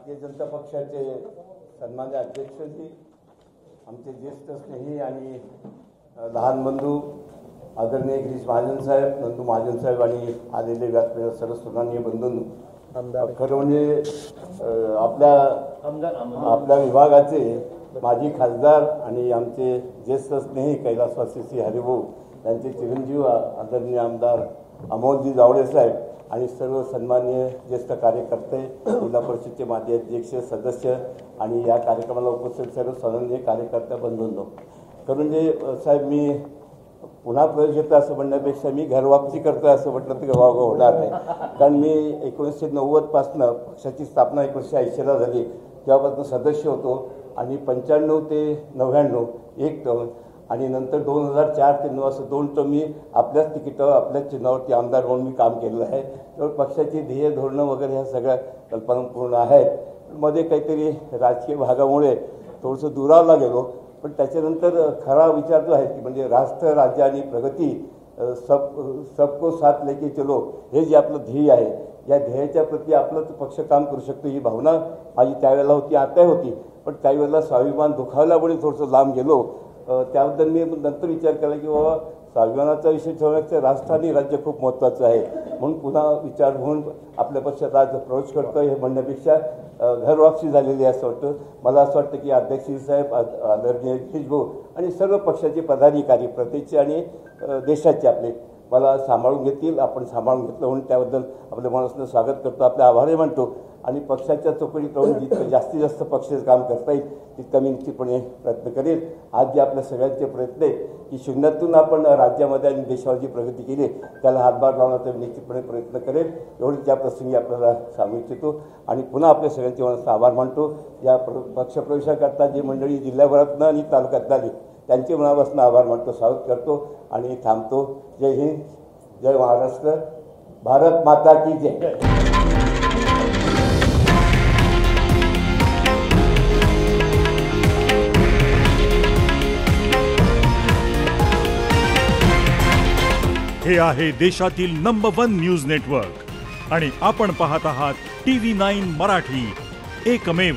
भारतीय जनता पक्षाचे सन्मान्य अध्यक्षजी, आमचे ज्येष्ठ स्नेही आणि लहान बंधू आदरणीय गिरीश महाजन साहेब, नंदू महाजन साहेब आणि आलेले व्यासपीठावर सर्व सन्माननीय बंधूंनो, खरं म्हणजे आपल्या विभागाचे माजी खासदार आणि आमचे ज्येष्ठ स्नेही कैलासवासी श्री हरिभाऊ यांचे चिरंजीव आदरणीय आमदार अमोलजी जावळे साहेब आणि सर्व सन्माननीय ज्येष्ठ कार्यकर्ते, जिल्हा परिषदेचे माजी अध्यक्ष, सदस्य आणि या कार्यक्रमाला उपस्थित सर्व सन्माननीय कार्यकर्ते बंधूंनो, खरं म्हणजे साहेब मी पुन्हा प्रवेश घेतो असं म्हणण्यापेक्षा मी घरवापसी करतो असं म्हटलं तर वावगं होणार नाही. कारण मी 1990 पासून पक्षाची स्थापना 1980ला झाली, तेव्हापासून सदस्य होतो आणि 95 ते 99 एक टर्म आणि नंतर 2004 ते 9 असं 2 टर्म मी आपल्याच तिकीटावर आपल्याच चिन्हावरती आमदार म्हणून मी काम केलेलं आहे. तर पक्षाची ध्येय धोरणं वगैरे ह्या सगळ्या कल्पना पूर्ण आहेत. मध्ये काहीतरी राजकीय भागामुळे थोडंसं दुरावला गेलो, पण त्याच्यानंतर खरा विचार जो आहे की म्हणजे राष्ट्र, राज्य आणि प्रगती सबको साथ लेके चलो हे जे आपलं ध्येय आहे, या ध्येयाच्या प्रती आपलं पक्ष काम करू शकतो ही भावना माझी त्यावेळेला होती, आता होती. पण काही वेळेला स्वाभिमान दुखावल्यामुळे थोडंसं लांब गेलो. त्याबद्दल मी नंतर विचार केला की बाबा स्वाभिमानाचा विषय ठेवण्याचं राष्ट्र आणि राज्य खूप महत्त्वाचं आहे, म्हणून पुन्हा विचार होऊन आपल्या पक्षात आज प्रवेश करतो हे म्हणण्यापेक्षा घरवापसी झालेली आहे असं वाटतं. मला असं वाटतं की अध्यक्ष साहेब, आदरणीय गिरीश भाऊ आणि सर्व पक्षाचे पदाधिकारी प्रत्येकचे आणि देशाचे आपले मला सांभाळून घेतील. आपण सांभाळून घेतलं म्हणून त्याबद्दल आपल्या मनापासून स्वागत करतो, आपले आभारही मानतो. आणि पक्षाच्या चौकटीत राहून जितकं जास्तीत जास्त पक्षाचं काम करता येईल तितकं मी निश्चितपणे प्रयत्न करेल. आज जे आपल्या सगळ्यांचे प्रयत्न आहे की शून्यातून आपण राज्यामध्ये आणि देशावर जी प्रगती केली त्याला हातभार लावण्याचा मी निश्चितपणे प्रयत्न करेल. एवढंच या प्रसंगी आपल्याला सांगू इच्छितो आणि पुन्हा आपल्या सगळ्यांचे मनाचा आभार मानतो. या पक्षप्रवेशाकरता जी मंडळी जिल्ह्याभरातनं आणि तालुक्यात आली त्यांचे मनापासून आभार मानतो, स्वागत करतो आणि थांबतो. जय हिंद, जय महाराष्ट्र, भारत माता की जय. हे आहे देशातील नंबर 1 न्यूज नेटवर्क आणि आपण पाहत आहात TV9 मराठी, एकमेव.